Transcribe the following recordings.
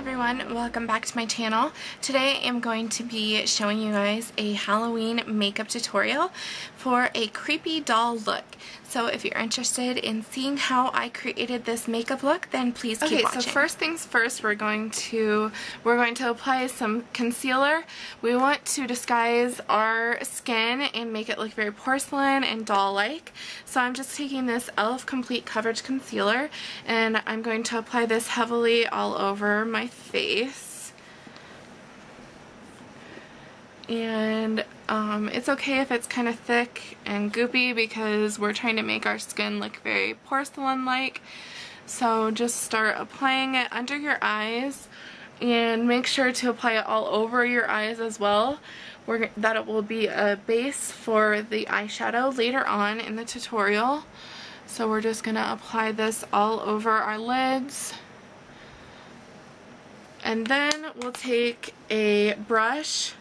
everyone, welcome back to my channel. Today I'm going to be showing you guys a Halloween makeup tutorial for a creepy doll look. So if you're interested in seeing how I created this makeup look, then please keep watching. So first things first, we're going to apply some concealer. We want to disguise our skin and make it look very porcelain and doll-like. So I'm just taking this e.l.f. Complete Coverage Concealer and I'm going to apply this heavily all over my face. And it's okay if it's kind of thick and goopy because we're trying to make our skin look very porcelain-like. So just start applying it under your eyes and make sure to apply it all over your eyes as well. That it will be a base for the eyeshadow later on in the tutorial. So we're just going to apply this all over our lids. And then we'll take a brush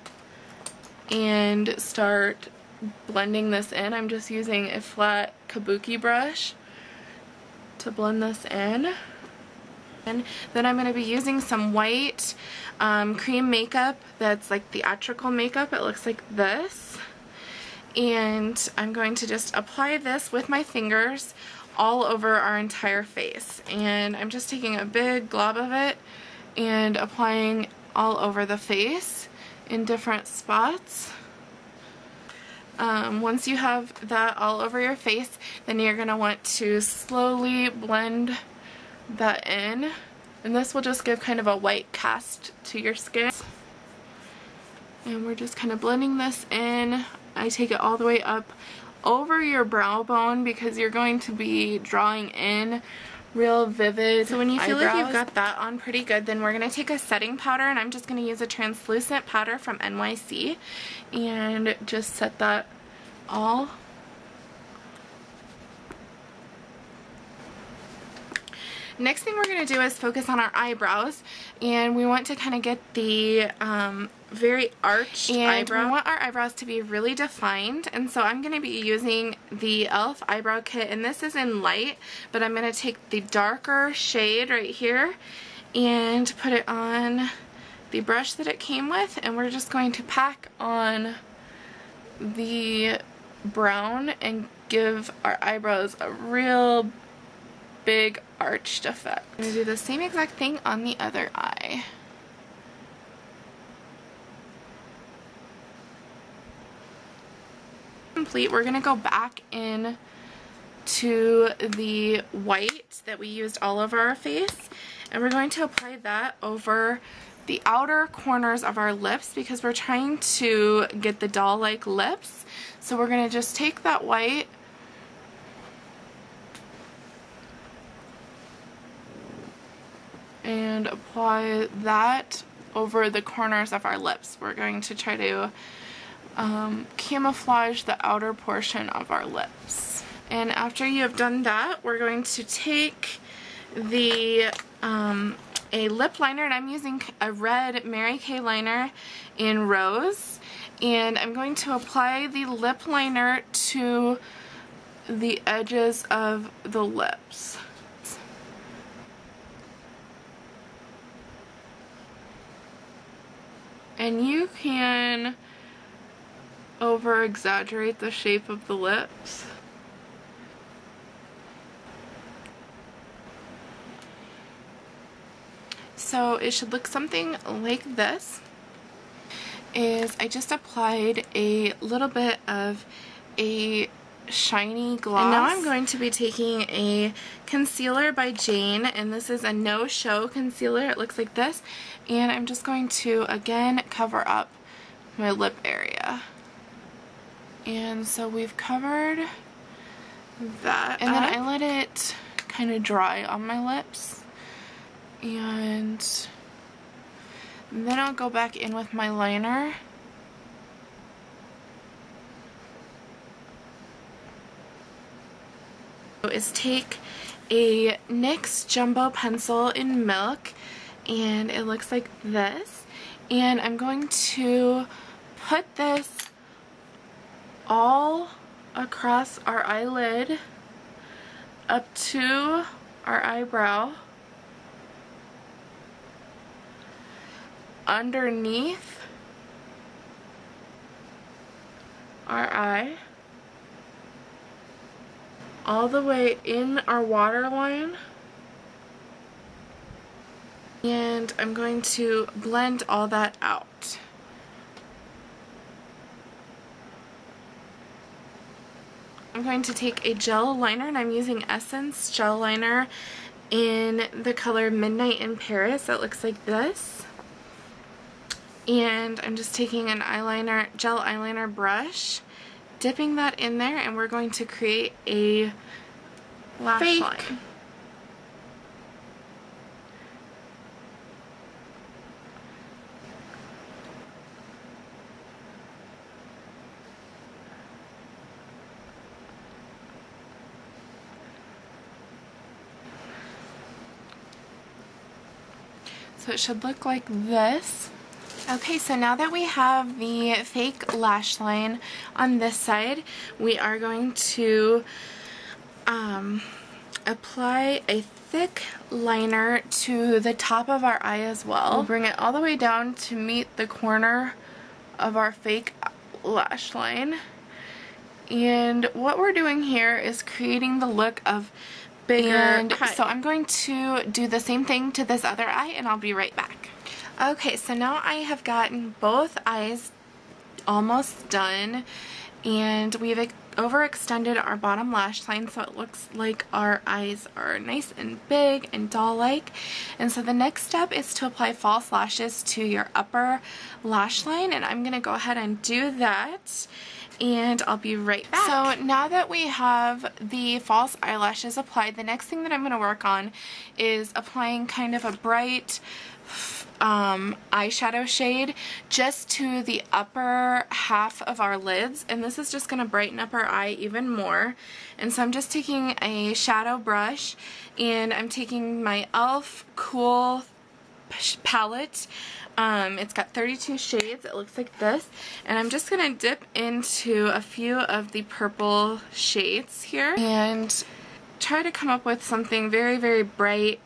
and start blending this in. I'm just using a flat kabuki brush to blend this in. And then I'm going to be using some white cream makeup that's like theatrical makeup. It looks like this. And I'm going to just apply this with my fingers all over our entire face. And I'm just taking a big glob of it and applying all over the face in different spots. Once you have that all over your face, then you're going to want to slowly blend that in, and this will just give kind of a white cast to your skin. And we're just kind of blending this in. I take it all the way up over your brow bone because you're going to be drawing in real vivid So when you feel like you've got that on pretty good, then we're going to take a setting powder, and I'm just going to use a translucent powder from NYC and just set that all. Next thing we're going to do is focus on our eyebrows, and we want to kind of get the very arched eyebrow. We want our eyebrows to be really defined, and so I'm going to be using the e.l.f. eyebrow kit, and this is in light, but I'm going to take the darker shade right here and put it on the brush that it came with, and we're just going to pack on the brown and give our eyebrows a real big arched effect. I'm going to do the same exact thing on the other eye. Complete, we're going to go back in to the white that we used all over our face, and we're going to apply that over the outer corners of our lips because we're trying to get the doll-like lips. So we're going to just take that white and apply that over the corners of our lips. We're going to try to camouflage the outer portion of our lips. And after you have done that, we're going to take the a lip liner, and I'm using a red Mary Kay liner in Rose, and I'm going to apply the lip liner to the edges of the lips. And you can over exaggerate the shape of the lips. So it should look something like this. I just applied a little bit of a shiny gloss. And now I'm going to be taking a concealer by Jane, and this is a No Show concealer. It looks like this, and I'm just going to again cover up my lip area. And so we've covered that, and then I let it kind of dry on my lips, and then I'll go back in with my liner. Is take a NYX Jumbo Pencil in Milk, and it looks like this, and I'm going to put this all across our eyelid up to our eyebrow, underneath our eye, all the way in our waterline, and I'm going to blend all that out. I'm going to take a gel liner, and I'm using Essence gel liner in the color Midnight in Paris. It looks like this. And I'm just taking an eyeliner, gel eyeliner brush, dipping that in there, and we're going to create a lash line. So it should look like this. Okay, so now that we have the fake lash line on this side, we are going to apply a thick liner to the top of our eye as well. We'll bring it all the way down to meet the corner of our fake lash line. And what we're doing here is creating the look of bigger. So I'm going to do the same thing to this other eye, and I'll be right back. Okay, so now I have gotten both eyes almost done, and we've overextended our bottom lash line so it looks like our eyes are nice and big and doll-like. And so the next step is to apply false lashes to your upper lash line, and I'm going to go ahead and do that, and I'll be right back. So now that we have the false eyelashes applied, the next thing that I'm going to work on is applying kind of a bright eyeshadow shade just to the upper half of our lids, and this is just going to brighten up our eye even more. And so I'm just taking a shadow brush, and I'm taking my e.l.f. Cool palette. It's got 32 shades. It looks like this, and I'm just going to dip into a few of the purple shades here and try to come up with something very, very bright.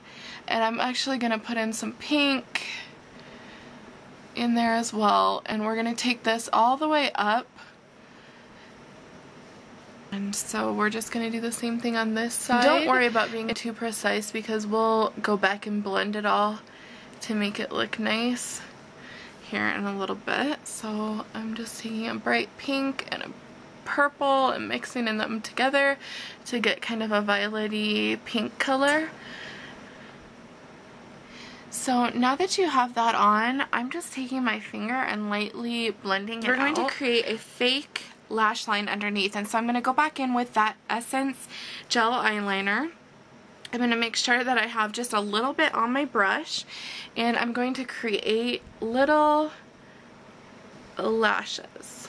And I'm actually going to put in some pink in there as well, and we're going to take this all the way up. And so we're just going to do the same thing on this side. Don't worry about being too precise because we'll go back and blend it all to make it look nice here in a little bit. So I'm just taking a bright pink and a purple and mixing them together to get kind of a violet-y pink color. So now that you have that on, I'm just taking my finger and lightly blending it out. We're going to create a fake lash line underneath, and so I'm going to go back in with that Essence gel eyeliner. I'm going to make sure that I have just a little bit on my brush, and I'm going to create little lashes.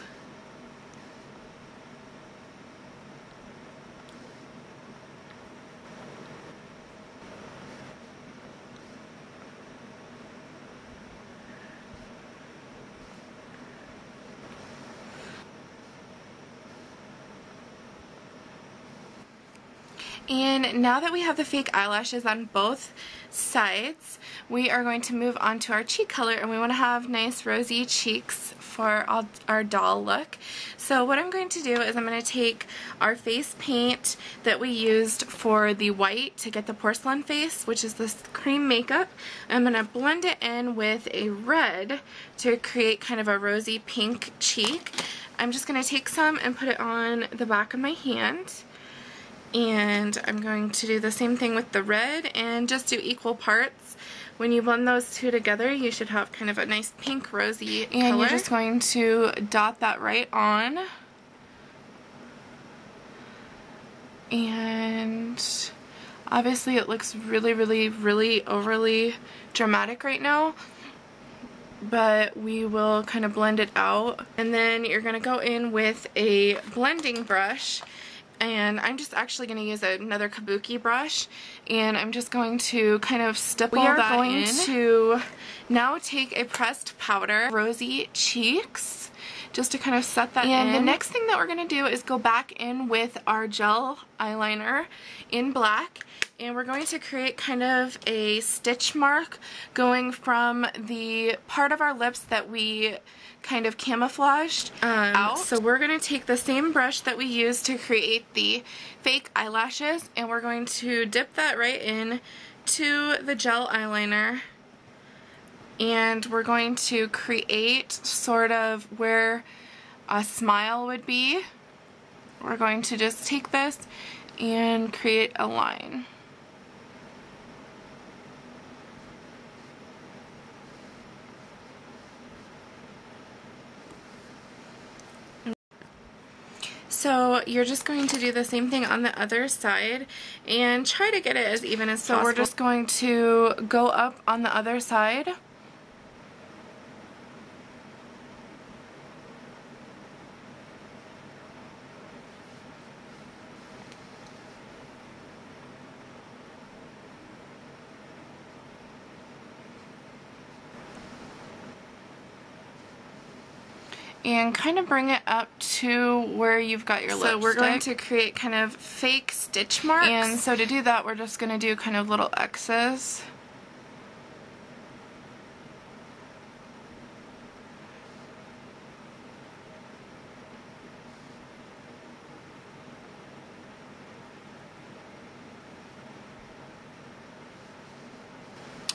And now that we have the fake eyelashes on both sides, we are going to move on to our cheek color, and we want to have nice rosy cheeks for our doll look. So what I'm going to do is I'm going to take our face paint that we used for the white to get the porcelain face, which is this cream makeup. I'm going to blend it in with a red to create kind of a rosy pink cheek. I'm just going to take some and put it on the back of my hand. And I'm going to do the same thing with the red and just do equal parts. When you blend those two together, you should have kind of a nice pink rosy color. And you're just going to dot that right on. And obviously it looks really, really, really overly dramatic right now, but we will kind of blend it out. And then you're going to go in with a blending brush, and I'm just actually going to use another kabuki brush, and I'm just going to kind of stipple that in. We are going to now take a pressed powder, rosy cheeks, just to kind of set that in. And the next thing that we're going to do is go back in with our gel eyeliner in black, And we're going to create kind of a stitch mark going from the part of our lips that we kind of camouflaged out. So we're going to take the same brush that we used to create the fake eyelashes, and we're going to dip that right in to the gel eyeliner. And we're going to create sort of where a smile would be. We're going to just take this and create a line. So you're just going to do the same thing on the other side and try to get it as even as possible. So we're just going to go up on the other side. And kind of bring it up to where you've got your lipstick. So we're going to create kind of fake stitch marks. And so to do that, we're just going to do kind of little X's.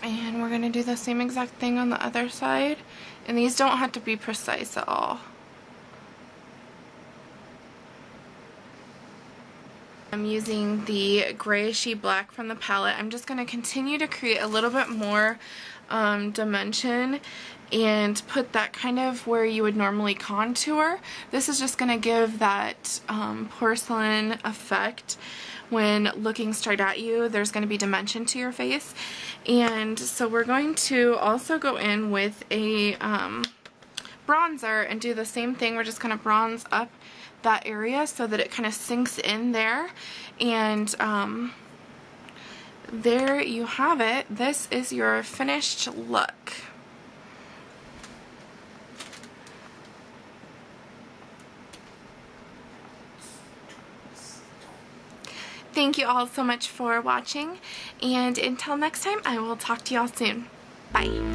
And we're going to do the same exact thing on the other side. And these don't have to be precise at all. I'm using the grayishy black from the palette. I'm just going to continue to create a little bit more dimension and put that kind of where you would normally contour. This is just going to give that porcelain effect. When looking straight at you, there's going to be dimension to your face. And so we're going to also go in with a bronzer and do the same thing. We're just going to bronze up that area so that it kind of sinks in there. And there you have it. This is your finished look. Thank you all so much for watching, and until next time, I will talk to y'all soon. Bye.